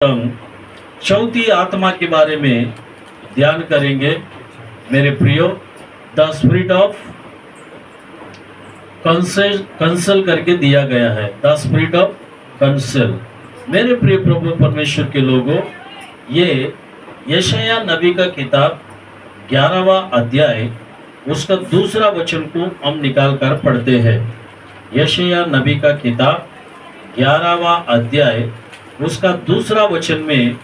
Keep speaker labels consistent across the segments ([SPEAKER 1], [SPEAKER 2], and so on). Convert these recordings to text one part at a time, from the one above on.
[SPEAKER 1] हम चौथी आत्मा के बारे में ध्यान करेंगे। मेरे प्रियो, द स्पिरिट ऑफ कंसल करके दिया गया है, द स्पिरिट ऑफ कंसल। मेरे प्रिय प्रभु परमेश्वर के लोगों, ये यशायाह नबी का किताब 11वां अध्याय उसका दूसरा वचन को हम निकाल कर पढ़ते हैं। यशायाह नबी का किताब 11वां अध्याय उसका दूसरा वचन में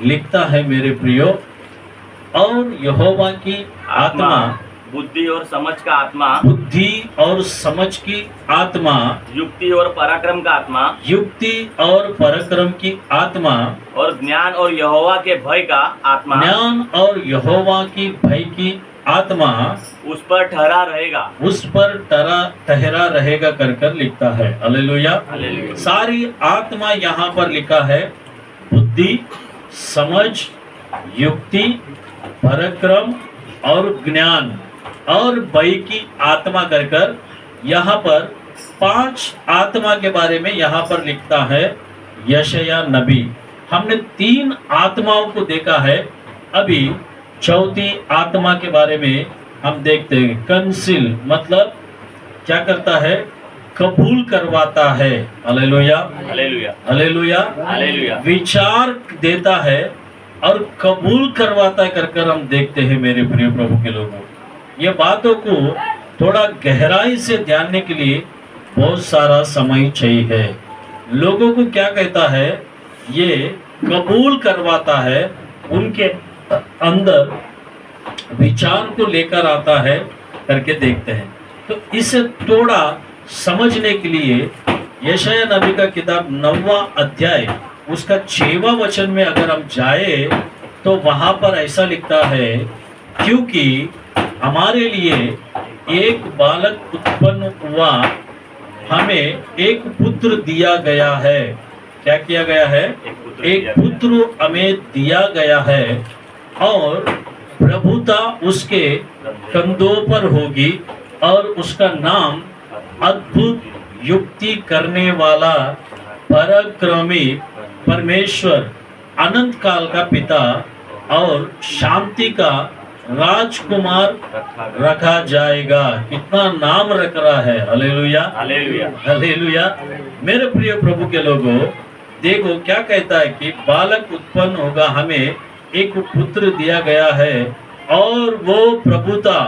[SPEAKER 1] लिखता है, मेरे प्रियो, और यहोवा की आत्मा,
[SPEAKER 2] बुद्धि और समझ का आत्मा,
[SPEAKER 1] बुद्धि और समझ की आत्मा,
[SPEAKER 2] युक्ति और पराक्रम का आत्मा,
[SPEAKER 1] युक्ति और पराक्रम की आत्मा,
[SPEAKER 2] और ज्ञान और यहोवा के भय का आत्मा,
[SPEAKER 1] ज्ञान और यहोवा की भय की आत्मा
[SPEAKER 2] उस पर ठहरा रहेगा,
[SPEAKER 1] उस पर ठहरा रहेगा कर कर लिखता है। हालेलुया।
[SPEAKER 2] हालेलुया।
[SPEAKER 1] सारी आत्मा यहाँ पर लिखा है, बुद्धि, समझ, युक्ति, पराक्रम और ज्ञान और भय की आत्मा कर कर यहाँ पर 5 आत्मा के बारे में यहाँ पर लिखता है यशायाह नबी। हमने 3 आत्माओं को देखा है, अभी चौथी आत्मा के बारे में हम देखते हैं। कंसिल मतलब क्या करता है? कबूल करवाता है। Hallelujah,
[SPEAKER 2] hallelujah,
[SPEAKER 1] hallelujah,
[SPEAKER 2] hallelujah.
[SPEAKER 1] विचार देता है और कबूल करवाता है कर कर हम देखते हैं। मेरे प्रिय प्रभु के लोगों, ये बातों को थोड़ा गहराई से जानने के लिए बहुत सारा समय चाहिए। लोगों को क्या कहता है? ये कबूल करवाता है, उनके अंदर विचार को लेकर आता है करके देखते हैं। तो इसे थोड़ा समझने के लिए यशायाह नबी का किताब 9वां अध्याय उसका 6वां वचन में अगर हम जाए तो वहां पर ऐसा लिखता है, क्योंकि हमारे लिए एक बालक उत्पन्न हुआ, हमें एक पुत्र दिया गया है। क्या किया गया है? एक पुत्र हमें दिया गया है और प्रभुता उसके कंधों पर होगी और उसका नाम अद्भुत, युक्ति करने वाला, पराक्रमी, परमेश्वर, अनंत काल का पिता और शांति का राजकुमार रखा जाएगा। कितना नाम रख रहा है। Hallelujah,
[SPEAKER 2] hallelujah,
[SPEAKER 1] hallelujah. मेरे प्रिय प्रभु के लोगों, देखो क्या कहता है कि बालक उत्पन्न होगा, हमें एक पुत्र दिया गया है और वो प्रभुता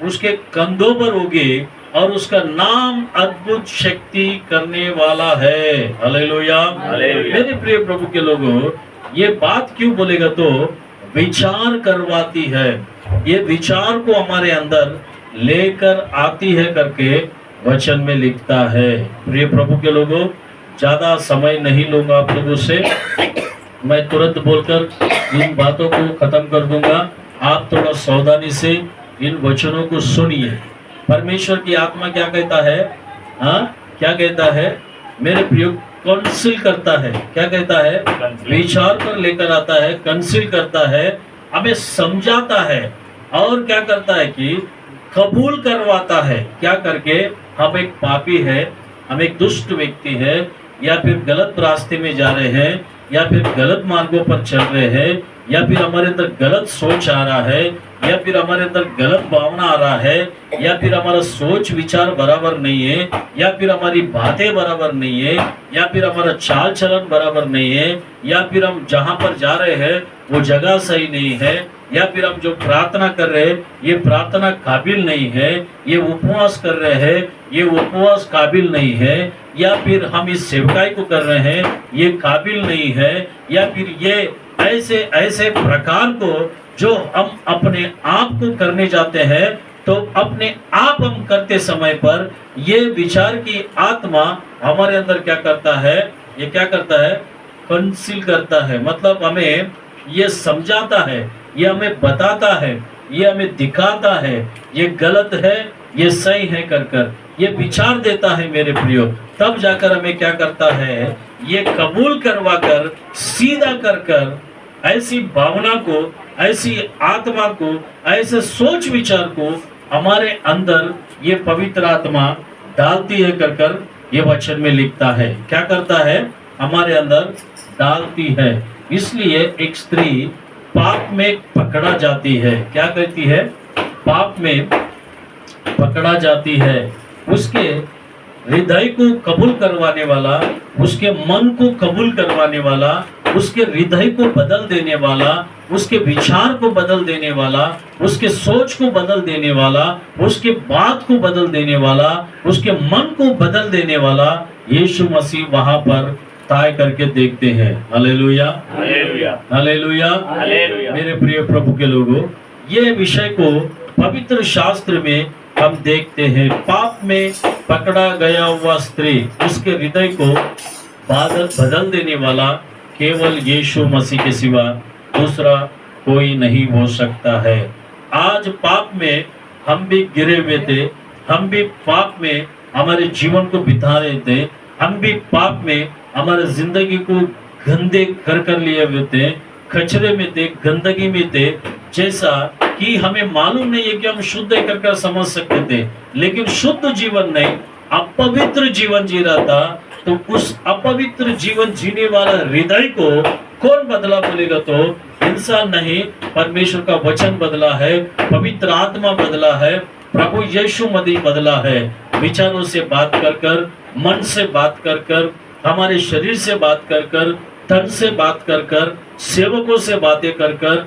[SPEAKER 1] उसके कंधों पर होगी और उसका नाम अद्भुत शक्ति करने वाला है। Hallelujah,
[SPEAKER 2] hallelujah.
[SPEAKER 1] मेरे प्रिय प्रभु के लोगों, ये बात क्यों बोलेगा? तो विचार करवाती है, ये विचार को हमारे अंदर लेकर आती है करके वचन में लिखता है। प्रिय प्रभु के लोगों, ज्यादा समय नहीं लूंगा आप लोगों से, मैं तुरंत बोलकर इन बातों को खत्म कर दूंगा। आप थोड़ा सावधानी से इन वचनों को सुनिए। परमेश्वर की आत्मा क्या कहता है? हाँ, क्या कहता है? मेरे प्रिय, काउंसिल करता है। क्या कहता है? विचार पर लेकर आता है, काउंसिल करता है, हमें समझाता है और क्या करता है कि कबूल करवाता है। क्या करके? हम एक पापी है, हम एक दुष्ट व्यक्ति है, या फिर गलत रास्ते में जा रहे हैं, या फिर गलत मार्गों पर चल रहे हैं, या फिर हमारे अंदर गलत सोच आ रहा है, या फिर हमारे अंदर गलत भावना आ रहा है, या फिर हमारा सोच विचार बराबर नहीं है, या फिर हमारी बातें बराबर नहीं है, या फिर हमारा चाल चलन बराबर नहीं है, या फिर हम जहाँ पर जा रहे हैं वो जगह सही नहीं है, या फिर हम जो प्रार्थना कर रहे हैं ये प्रार्थना काबिल नहीं है, ये उपवास कर रहे हैं ये उपवास काबिल नहीं है, या फिर हम इस सेवकाई को कर रहे हैं ये काबिल नहीं है, या फिर ये ऐसे ऐसे प्रकार को जो हम अपने आप को करने जाते हैं, तो अपने आप हम करते समय पर ये विचार की आत्मा हमारे अंदर क्या करता है? ये क्या करता है? काउंसिल करता है। मतलब हमें ये समझाता है, ये हमें बताता है, ये हमें दिखाता है, ये गलत है ये सही है कर कर ये विचार देता है। मेरे प्रियो, तब जाकर हमें क्या करता है? ये कबूल करवा कर, सीधा कर कर ऐसी भावना को, ऐसी आत्मा को, ऐसे सोच विचार को हमारे अंदर ये पवित्र आत्मा डालती है कर कर ये वचन में लिखता है। क्या करता है? हमारे अंदर डालती है। इसलिए एक स्त्री पाप में पकड़ा जाती है। क्या कहती है? पाप में पकड़ा जाती है। उसके हृदय को कबूल करवाने वाला, उसके मन को कबूल करवाने वाला, उसके हृदय को बदल देने वाला, उसके विचार को बदल देने वाला, उसके सोच को बदल देने वाला, उसके बात को बदल देने वाला, उसके मन को बदल देने वाला यीशु मसीह वहां पर तय करके देखते हैं। Hallelujah,
[SPEAKER 2] hallelujah,
[SPEAKER 1] hallelujah.
[SPEAKER 2] हालेलुया।
[SPEAKER 1] मेरे प्रिय प्रभु के लोगों, ये विषय को पवित्र शास्त्र में हम देखते हैं। पाप में पकड़ा गया हुआ स्त्री, उसके हृदय को बदल देने वाला केवल यीशु मसीह के सिवा दूसरा कोई नहीं हो सकता है। आज पाप में हम भी गिरे हुए थे, हम भी पाप में हमारे जीवन को बिता रहे थे, हम भी पाप में हमारे जिंदगी को गंदे कर लिए हुए थे, कचरे में थे, गंदगी में थे, जैसा कि हमें मालूम नहीं है कि हम शुद्ध कर समझ सकते थे, लेकिन शुद्ध जीवन नहीं, अपवित्र जीवन जी रहा था। तो उस अपवित्र जीवन जीने वाला हृदय को कौन बदला बोलेगा? तो इंसान नहीं, परमेश्वर का वचन बदला है, पवित्र आत्मा बदला है, प्रभु यीशु मसीह बदला है। विचारों से बात कर कर, मन से बात कर कर, हमारे शरीर से बात कर कर, तन से बात कर कर, सेवकों से बातें कर कर,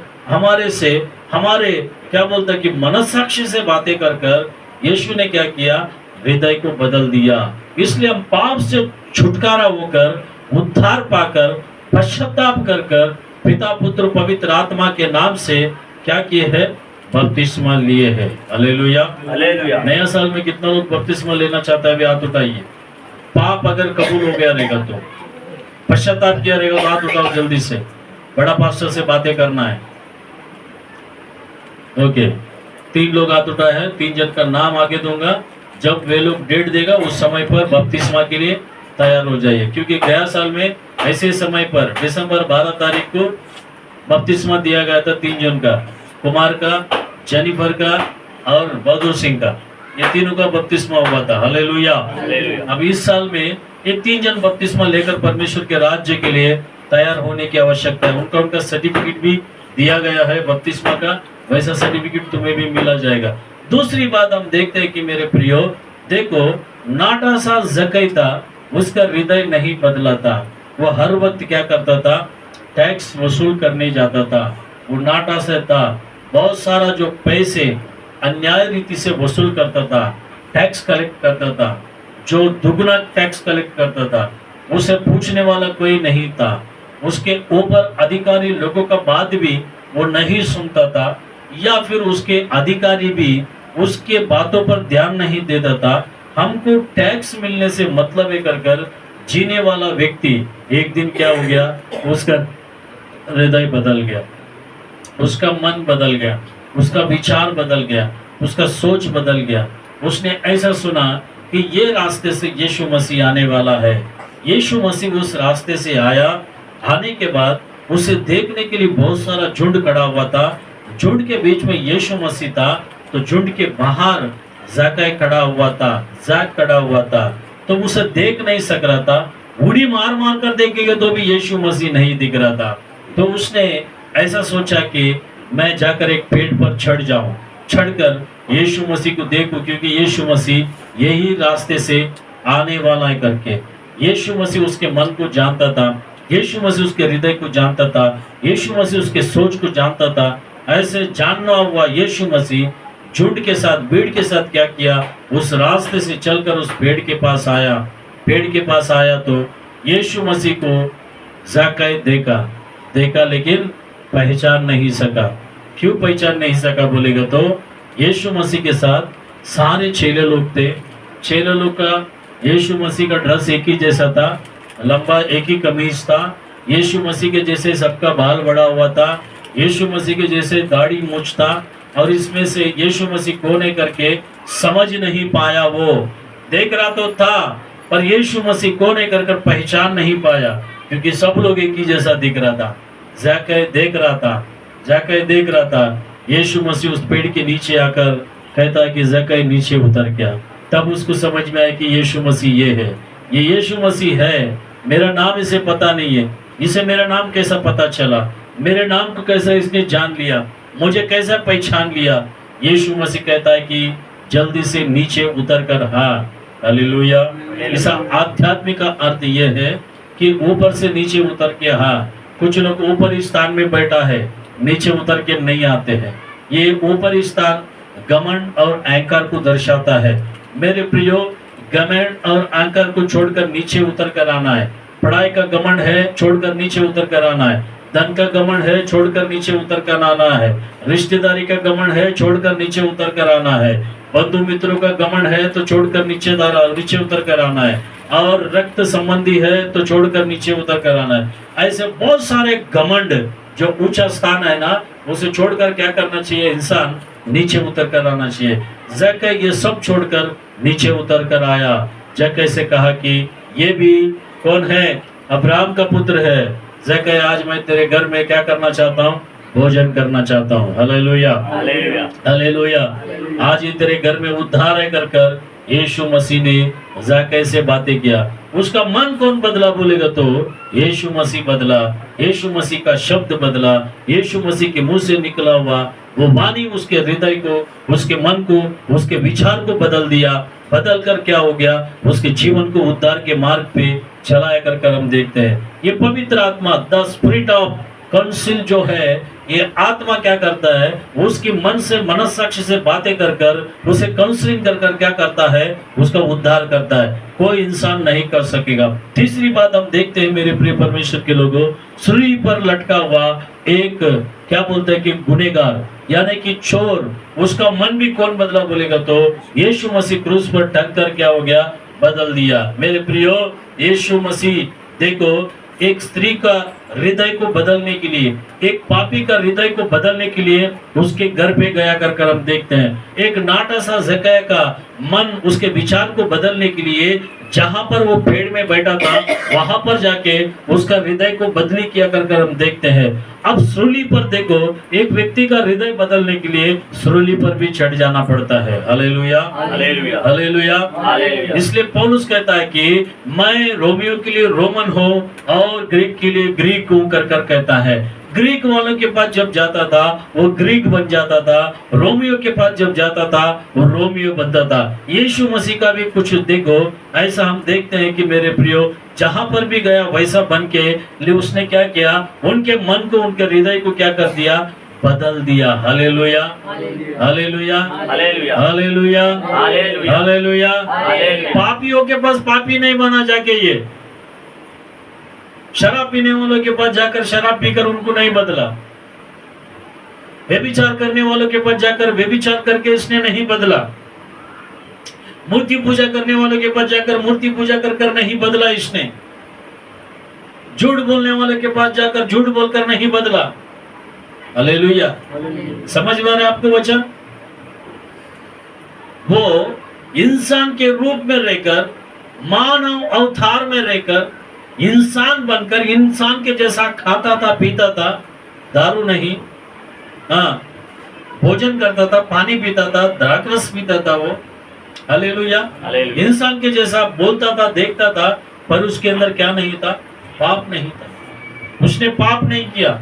[SPEAKER 1] हमारे क्या बोलता कि मनसाक्षी से बातें कर कर यीशु ने क्या किया? हृदय को बदल दिया। इसलिए हम पाप से छुटकारा होकर, उद्धार पाकर, पश्चाताप कर कर पिता पुत्र पवित्र आत्मा के नाम से क्या किए हैं? बपतिस्मा लिए है। Hallelujah,
[SPEAKER 2] hallelujah.
[SPEAKER 1] नया साल में कितना लोग बपतिस्मा लेना चाहता है? हाथ उठाइए। पाप अगर कबूल हो गया रहेगा तो, पश्चाताप किया रहेगा तो हाथ उठाओ जल्दी से। बड़ा पास्टर से बातें करना है। ओके, 3 लोग हाथ उठाए हैं, 3 जन का नाम आगे दूंगा। जब वे लोग डेट देगा उस समय पर बपतिस्मा के लिए तैयार हो जाइए, क्योंकि गया साल में ऐसे समय पर दिसंबर 12 तारीख को बपतिस्मा दिया गया था 3 जन का, कुमार का, जेनिफर का और बहादुर सिंह का। ये तीनों का बपतिस्मा हुआ था। Hallelujah,
[SPEAKER 2] hallelujah.
[SPEAKER 1] अब इस साल में ये 3 जन बपतिस्मा लेकर परमेश्वर के राज्य के लिए तैयार होने की आवश्यकता है। उनका सर्टिफिकेट भी दिया गया है बपतिस्मा का, वैसा सर्टिफिकेट तुम्हें भी मिला जाएगा। दूसरी बात हम देखते हैं कि मेरे प्रियो, देखो नाटा सा जकई था, उसका हृदय नहीं बदला था। वो हर वक्त क्या करता था? टैक्स वसूल करने जाता था। वो नाटा से था, बहुत सारा जो पैसे अन्याय रीति से वसूल करता था, टैक्स कलेक्ट करता था, जो दुगना टैक्स कलेक्ट करता था, उसे पूछने वाला कोई नहीं था। उसके ऊपर अधिकारी लोगों का बात भी वो नहीं सुनता था, या फिर उसके अधिकारी भी उसके बातों पर ध्यान नहीं देता था। हमको टैक्स मिलने से मतलब है कर कर जीने वाला व्यक्ति एक दिन क्या हो गया? उसका हृदय बदल गया, उसका मन बदल गया, उसका विचार बदल गया, उसका सोच बदल गया। उसने ऐसा सुना कि ये रास्ते से यीशु मसीह आने वाला है। यीशु मसीह उस रास्ते से आया। आने के बाद उसे देखने के लिए बहुत सारा झुंड खड़ा हुआ था। झुंड के बीच में यीशु मसीह था, तो झुंड के बाहर ज़क्कई खड़ा हुआ था, ज़ैक खड़ा हुआ था, तो उसे देख नहीं सक रहा था। उड़ी मार मार कर देखेंगे तो भी यीशु मसीह नहीं दिख रहा था। तो उसने ऐसा सोचा कि मैं जाकर एक पेड़ पर चढ़ जाऊं, चढ़कर यीशु मसीह को देखूं, क्योंकि यीशु मसीह यही रास्ते से आने वाला है करके। यीशु मसीह उसके मन को जानता था, यीशु मसीह उसके हृदय को जानता था, यीशु मसीह उसके सोच को जानता था। ऐसे जानना हुआ यीशु मसीह झुंड के साथ, भीड़ के साथ क्या किया? उस रास्ते से चलकर उस पेड़ के पास आया। पेड़ के पास आया तो यीशु मसीह को ज़क्कई देखा, लेकिन पहचान नहीं सका। क्यों पहचान नहीं सका बोलेगा तो यीशु मसीह के साथ सारे चेले लोग थे। चेले लोग का यीशु मसीह का ड्रेस एक ही जैसा था, लंबा एक ही कमीज था। यीशु मसीह के जैसे सबका बाल बड़ा हुआ था, यीशु मसीह के जैसे दाढ़ी मूंछ था। और इसमें से यीशु मसीह कौन है करके समझ नहीं पाया। वो देख रहा तो था, पर यीशु मसीह कौन है कर पहचान नहीं पाया, क्योंकि सब लोग एक ही जैसा दिख रहा था। ज़क्कई देख रहा था। यीशु मसीह उस पेड़ के नीचे आकर कहता है कि ज़क्कई नीचे उतर गया। तब उसको समझ में आया कि यीशु मसीह ये है, ये यीशु मसीह है, मेरा नाम इसे पता नहीं है, इसे मेरा नाम कैसा पता चला, मेरे नाम को कैसे इसने जान लिया, मुझे कैसा पहचान लिया। यीशु मसीह कहता है कि जल्दी से नीचे उतर कर हाँ, हालेलुया। इसका आध्यात्मिक का अर्थ यह है कि ऊपर से नीचे उतर के हाँ। कुछ लोग ऊपरी स्थान में बैठा है, नीचे उतर के नहीं आते हैं। ये ऊपरी स्थान घमंड और अहंकार को दर्शाता है। मेरे प्रियो, घमंड और अहंकार को छोड़कर नीचे उतर कर आना है। पढ़ाई का घमंड है, छोड़कर नीचे उतर कर आना है। धन का घमंड है, छोड़कर नीचे उतर कर आना है। रिश्तेदारी का घमंड है, छोड़कर नीचे उतर कर आना है। बंधु मित्रों का घमंड है तो छोड़कर नीचे उतर कर आना है। और रक्त संबंधी है तो छोड़कर नीचे उतर कर आना है। ऐसे बहुत सारे घमंड जो ऊंचा स्थान है ना, उसे छोड़कर क्या करना चाहिए, इंसान नीचे उतर कर आना चाहिए। जक्कई ये सब छोड़कर नीचे उतर कर आया। जक्कई से कहा कि ये भी कौन है, अब्राहम का पुत्र है। जक्कई, आज मैं तेरे घर में क्या करना चाहता हूँ, भोजन करना चाहता हूँ। Hallelujah,
[SPEAKER 2] hallelujah,
[SPEAKER 1] hallelujah. आज ही तेरे घर में उद्धार है कर यीशु मसीह ने जक्कई से बातें किया। उसका मन कौन बदला बोलेगा तो यीशु मसीह बदला। यीशु मसीह का शब्द बदला। यीशु मसीह के मुंह से निकला हुआ वो वाणी उसके हृदय को, उसके मन को, उसके विचार को बदल दिया। बदल कर क्या हो गया, उसके जीवन को उद्धार के मार्ग पे चलाया कर हम देखते हैं। ये पवित्र आत्मा, द स्पिरिट ऑफ काउंसिल जो है, ये आत्मा क्या करता है, उसकी मन से, मनस्साक्षी से बातें कर उसे काउंसलिंग कर क्या करता है, उसका उद्धार करता है। कोई इंसान नहीं कर सकेगा। तीसरी बात हम देखते हैं मेरे प्रिय परमेश्वर के लोगों, सूली पर लटका हुआ एक क्या बोलते हैं कि गुनहगार यानी कि चोर, उसका मन भी कौन बदला बोलेगा तो यीशु मसीह क्रूस पर टंग कर क्या हो गया, बदल दिया। मेरे प्रियो, यीशु मसीह देखो एक स्त्री का हृदय को बदलने के लिए, एक पापी का हृदय को बदलने के लिए उसके घर पे गया कर हम देखते हैं। एक नाटा सा जक्कई का मन, उसके विचार को बदलने के लिए जहां पर वो पेड़ में बैठा था वहां पर जाके उसका हृदय को बदली किया कर हम देखते हैं। अब सूली पर देखो, एक व्यक्ति का हृदय बदलने के लिए सूली पर भी चढ़ जाना पड़ता है। Hallelujah,
[SPEAKER 2] hallelujah,
[SPEAKER 1] hallelujah,
[SPEAKER 2] hallelujah.
[SPEAKER 1] इसलिए पौलुस कहता है कि मैं रोमियो के लिए रोमन हूँ और ग्रीक के लिए ग्रीक हूँ कर कहता है। ग्रीक वालों के पास जब जाता था वो ग्रीक बन जाता था, रोमियो के पास जब जाता था वो रोमियो बनता था। यीशु मसीह का भी कुछ देखो ऐसा हम देखते हैं कि मेरे प्रियो, जहां पर भी गया वैसा बन के लिए उसने क्या किया, उनके मन को, उनके हृदय को क्या कर दिया, बदल दिया। Hallelujah, hallelujah,
[SPEAKER 2] hallelujah,
[SPEAKER 1] hallelujah,
[SPEAKER 2] hallelujah,
[SPEAKER 1] hallelujah.
[SPEAKER 2] Hallelujah.
[SPEAKER 1] पापियों के पास पापी नहीं बना जाके, ये शराब पीने वालों के पास जाकर शराब पीकर उनको नहीं बदला, व्यभिचार करने वालों के पास जाकर व्यभिचार करके इसने नहीं बदला, मूर्ति पूजा करने वालों के पास जाकर मूर्ति पूजा कर नहीं बदला इसने, झूठ बोलने वालों के पास जाकर झूठ बोलकर नहीं बदला। हालेलुया, समझ में आ रहा है आपको वचन? वो इंसान के रूप में रहकर, मानव अवतार में रहकर, इंसान बनकर इंसान के जैसा खाता था, पीता था, दारू नहीं, हाँ, भोजन करता था, पानी पीता था, द्राक्षरस पीता था वो। Hallelujah,
[SPEAKER 2] hallelujah.
[SPEAKER 1] इंसान के जैसा बोलता था, देखता था, पर उसके अंदर क्या नहीं था, पाप नहीं था। उसने पाप नहीं किया।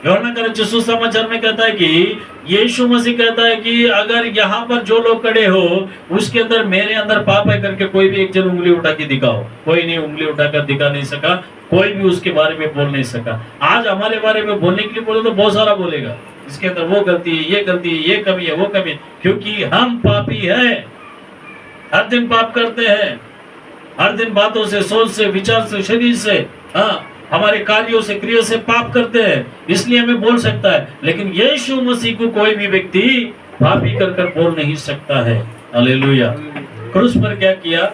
[SPEAKER 1] यूहन्ना का रचित सुसमाचार में कहता है कि यीशु मसीह कहता है कि अगर यहाँ पर जो लोग खड़े हो उसके अंदर मेरे अंदर पाप है करके कोई भी एक जन उंगली उठा के दिखाओ। कोई नहीं उंगली उठाकर दिखा नहीं सका, कोई भी उसके बारे में बोल नहीं सका। आज हमारे बारे में बोलने के लिए बोलो तो बहुत सारा बोलेगा, इसके अंदर वो गलती है, ये गलती है, ये कमी है, वो कमी है, क्योंकि हम पापी है, हर दिन पाप करते हैं, हर दिन बातों से, सोच से, विचार से, शरीर से, हाँ, हमारे कार्यों से, क्रिया से पाप करते हैं, इसलिए हमें बोल सकता है। लेकिन यीशु मसीह को कोई भी व्यक्ति पापी कर बोल नहीं सकता है। हालेलुया। क्रूस पर क्या किया,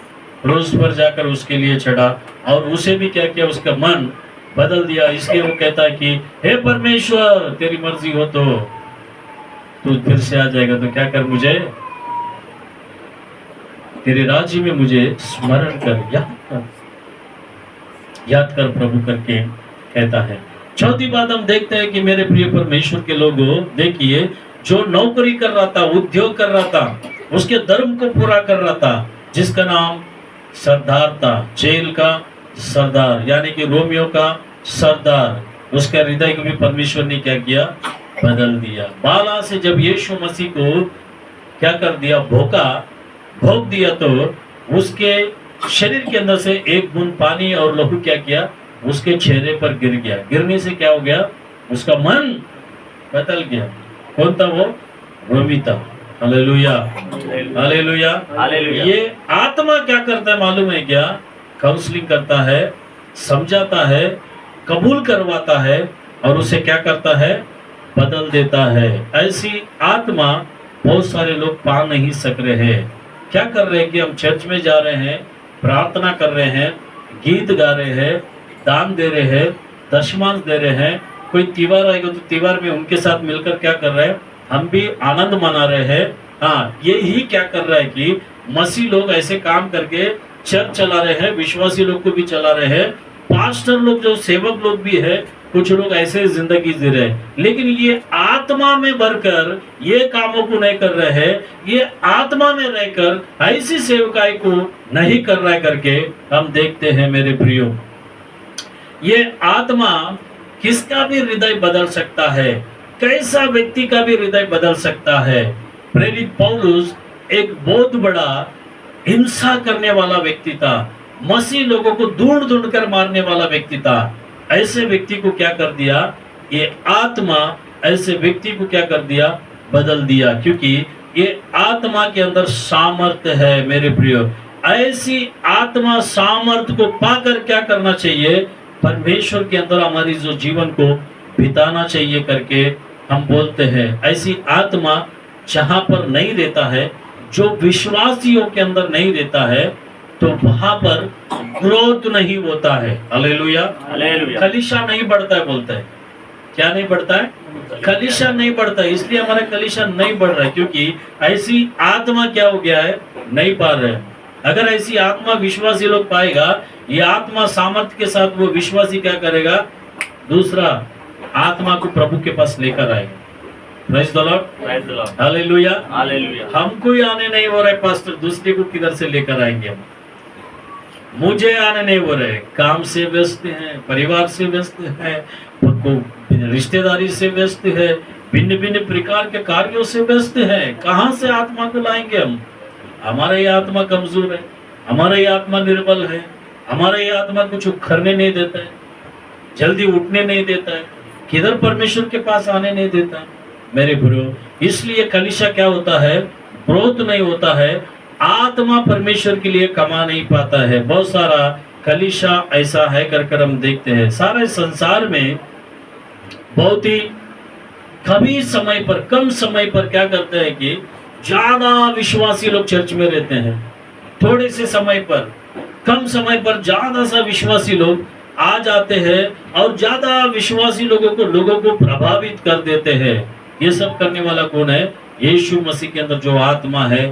[SPEAKER 1] क्रूस पर जाकर उसके लिए चढ़ा और उसे भी क्या किया, उसका मन बदल दिया। इसलिए वो कहता है कि हे परमेश्वर, तेरी मर्जी हो तो तू फिर से आ जाएगा तो क्या कर, मुझे तेरे राज्य में मुझे स्मरण कर, याद कर प्रभु करके कहता है। चौथी बात हम देखते हैं कि मेरे प्रिय परमेश्वर के लोगों, देखिए, जो नौकरी कर रहा था, उद्योग कर रहा था, उसके धर्म को पूरा कर रहा था, जिसका नाम सरदार था, जेल का सरदार, यानी कि रोमियो का सरदार, उसका हृदय को भी परमेश्वर ने क्या किया, बदल दिया। बाला से जब यीशु मसीह को क्या कर दिया, भोंक दिया, तो उसके शरीर के अंदर से एक बूंद पानी और लहू क्या किया, उसके चेहरे पर गिर गया। गिरने से क्या हो गया, उसका मन बदल गया। कौन था वो, रोमी था। Hallelujah, hallelujah,
[SPEAKER 2] hallelujah.
[SPEAKER 1] ये आत्मा क्या करता है मालूम है क्या, काउंसलिंग करता है, समझाता है, कबूल करवाता है और उसे क्या करता है, बदल देता है। ऐसी आत्मा बहुत सारे लोग पा नहीं सक रहे हैं। क्या कर रहे हैं कि हम चर्च में जा रहे हैं, प्रार्थना कर रहे हैं, गीत गा रहे हैं, दान दे रहे हैं, दशमांश दे रहे हैं, कोई त्योहार आएगा तो त्योहार में उनके साथ मिलकर क्या कर रहे हैं, हम भी आनंद मना रहे हैं। हाँ, ये ही क्या कर रहा है कि मसीह लोग ऐसे काम करके चर्च चला रहे हैं, विश्वासी लोग को भी चला रहे हैं, पास्टर लोग जो सेवक लोग भी है, कुछ लोग ऐसे जिंदगी जी रहे हैं, लेकिन ये आत्मा में भरकर ये कामों को नहीं कर रहे हैं, ये आत्मा में रहकर ऐसी सेवकाई को नहीं कर रहा है करके हम देखते हैं। मेरे प्रियो, ये आत्मा किसका भी हृदय बदल सकता है, कैसा व्यक्ति का भी हृदय बदल सकता है। प्रेरित पौलुस एक बहुत बड़ा हिंसा करने वाला व्यक्ति था, मसीह लोगों को ढूंढ कर मारने वाला व्यक्ति था। ऐसे व्यक्ति को क्या कर दिया, ये आत्मा ऐसे व्यक्ति को क्या कर दिया, बदल दिया, क्योंकि ये आत्मा के अंदर सामर्थ्य है। मेरे प्रियो, ऐसी आत्मा सामर्थ्य को पाकर क्या करना चाहिए, परमेश्वर के अंदर हमारी जो जीवन को बिताना चाहिए करके हम बोलते हैं। ऐसी आत्मा जहां पर नहीं रहता है, जो विश्वासियों के अंदर नहीं रहता है, तो वहां पर ग्रोथ नहीं होता है। Hallelujah,
[SPEAKER 2] hallelujah.
[SPEAKER 1] कलीसिया नहीं बढ़ता है। बोलता है क्या नहीं बढ़ता है, कलीसिया नहीं बढ़ता है। इसलिए हमारा कलीसिया नहीं बढ़ रहा है, क्योंकि ऐसी आत्मा क्या हो गया है, नहीं पा रहे हैं। अगर ऐसी आत्मा विश्वासी लोग पाएगा, ये आत्मा सामर्थ्य के साथ वो विश्वासी क्या करेगा, दूसरा आत्मा को प्रभु के पास लेकर आएगा। Praise the Lord,
[SPEAKER 2] praise the Lord,
[SPEAKER 1] hallelujah.
[SPEAKER 2] Hallelujah.
[SPEAKER 1] हमको ही आने नहीं हो रहा है पास्टर, दूसरे को किधर से लेकर आएंगे हम। मुझे आने नहीं हो रहे, काम से व्यस्त हैं, परिवार से व्यस्त हैं, रिश्तेदारी से व्यस्त है, भिन्न भिन्न प्रकार के कार्यों से व्यस्त है। कहां से आत्मा को लाएंगे हम? हमारा ये आत्मा कमजोर है, हमारा ये आत्मा निर्बल है, हमारा ये आत्मा कुछ उखड़ने नहीं देता है, जल्दी उठने नहीं देता है, किधर परमेश्वर के पास आने नहीं देता है। मेरे गुरु, इसलिए कलीसिया क्या होता है, ग्रोथ नहीं होता है, आत्मा परमेश्वर के लिए कमा नहीं पाता है। बहुत सारा कलीसिया ऐसा है कर हम देखते हैं। सारे संसार में बहुत ही कभी समय पर, कम समय पर क्या करते हैं कि ज्यादा विश्वासी लोग चर्च में रहते हैं, थोड़े से समय पर, कम समय पर ज्यादा सा विश्वासी लोग आ जाते हैं और ज्यादा विश्वासी लोगों को प्रभावित कर देते हैं। ये सब करने वाला कौन है? यीशु मसीह के अंदर जो आत्मा है,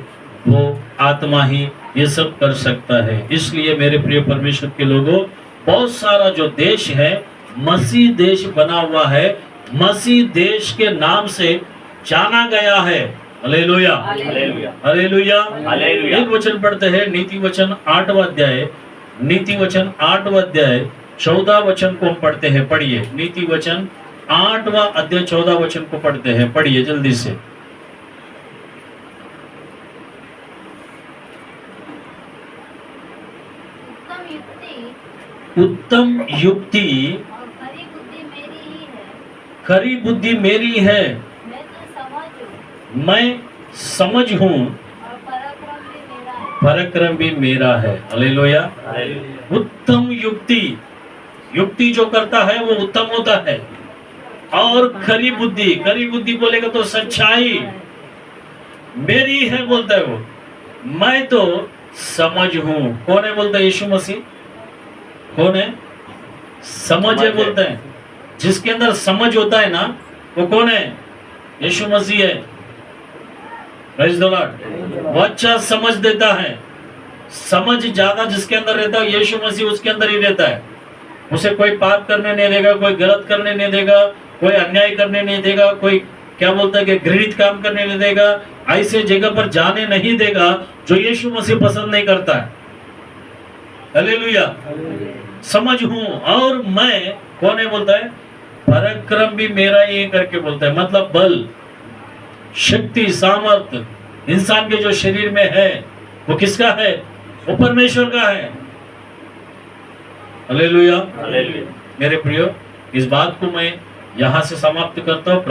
[SPEAKER 1] वो आत्मा ही ये सब कर सकता है। इसलिए मेरे प्रिय परमेश्वर के लोगों, बहुत सारा जो देश है मसीह देश बना हुआ है, मसीह देश के नाम से जाना गया है। Hallelujah,
[SPEAKER 2] hallelujah,
[SPEAKER 1] hallelujah,
[SPEAKER 2] hallelujah.
[SPEAKER 1] एक वचन पढ़ते हैं, नीति वचन 8वां अध्याय, नीति वचन 8वां अध्याय 14 वचन को हम पढ़ते हैं। पढ़िए, नीति वचन 8वां अध्याय 14 वचन को पढ़ते हैं। पढ़िए जल्दी से। उत्तम युक्ति
[SPEAKER 3] और खरी बुद्धि मेरी ही है।
[SPEAKER 1] खरी बुद्धि मेरी है,
[SPEAKER 3] मैं तो समझ हूँ
[SPEAKER 1] मैं समझ हूँ,
[SPEAKER 3] और पराक्रम भी मेरा है।
[SPEAKER 1] पराक्रम भी मेरा है। हालेलुया।
[SPEAKER 2] हालेलुया।
[SPEAKER 1] उत्तम युक्ति, युक्ति जो करता है वो उत्तम होता है। और खरी बुद्धि, खरी बुद्धि बोलेगा तो सच्चाई मेरी है बोलता है वो। मैं तो समझ हूँ। कौन है बोलता है? यीशु मसीह। कौन है? समझ है बोलते हैं। जिसके अंदर समझ होता है ना, वो कौन है? यीशु मसीह है। Praise the Lord. वो अच्छा समझ देता है। समझ ज्यादा जिसके अंदर रहता है, यीशु मसीह उसके अंदर ही रहता है। उसे कोई पाप करने नहीं देगा, कोई गलत करने नहीं देगा, कोई अन्याय करने नहीं देगा, कोई क्या बोलता है कि घृणित काम करने नहीं देगा, ऐसे जगह पर जाने नहीं देगा जो यीशु मसीह पसंद नहीं करता है। हालेलुया। समझ हूं और मैं, कौन है बोलता है, पराक्रम भी मेरा ही है करके बोलता है। मतलब बल, शक्ति, सामर्थ इंसान के जो शरीर में है वो किसका है? वो परमेश्वर का है। हालेलुया।
[SPEAKER 2] हालेलुया।
[SPEAKER 1] मेरे प्रियो, इस बात को मैं यहां से समाप्त करता हूं।